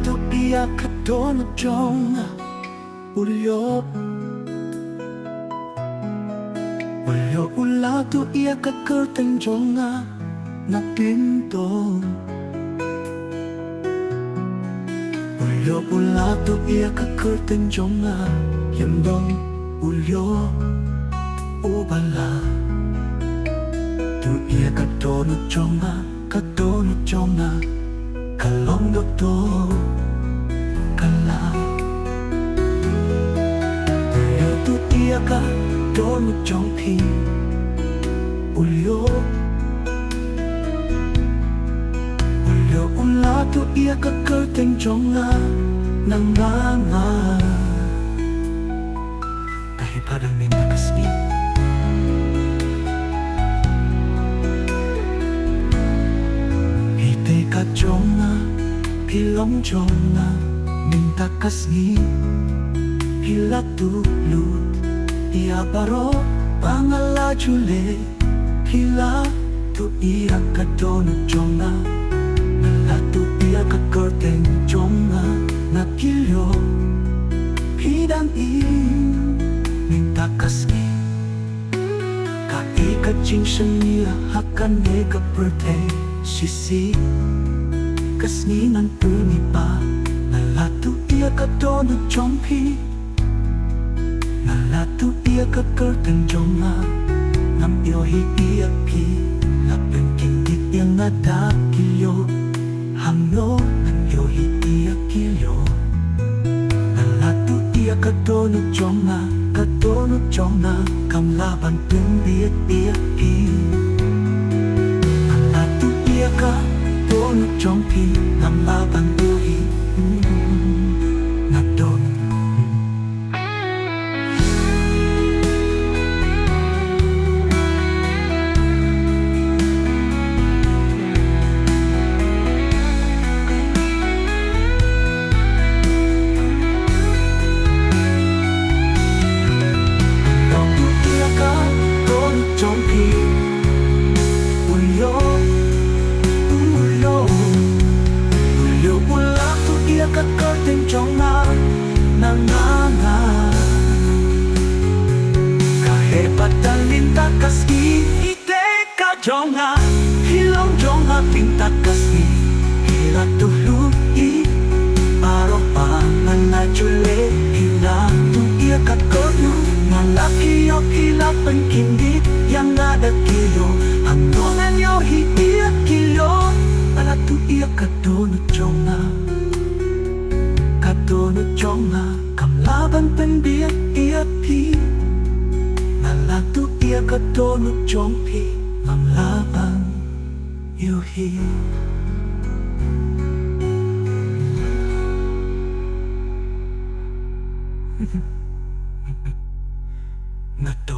tu ia katono jonga ulyo ula tu ia kakerteng jonga na pinto ulyo ula tu ia kakerteng jonga yambang ulyo ubala tu ia katono jonga kalong dokto kala ulyo tu ia katono jongpi ulyo ula tu ia kakerteng jonga nang nganga kahit parang may makasni hite ka jonga pilong jonga minta kasni hila tulut ia baro pangala jule hila tu ia kadono jonga nala tu ia kakerteng jonga nakilyo hidang minta kasni ka ika jingshan niya hakan neka birthday sisi kasni nan punipa nala tu ia kadono jongpi nala tu ia kakerteng jonga nam iyo iya pi lapen kindik yang ada kilyo hamno nam iyo iya kilyo nala tu ia kadono jonga kamlaban pembiak iya pi nala tu ia kadono jongpi kamlaban buhi nadon kakerteng jonga nanganga kahebatan minta kasih ite ka jonga hilong jonga minta kasih hila tuhlui paro pangan jule hila tu ia kakernu ngalakiyo hila pengkindit yang ada kilo hanggongan yo ia kilo ala tu ia kadono jonga kadono jonga kamlaban penbiak ia pi nala tu ia kadono jongpi mamlaban yuhi nato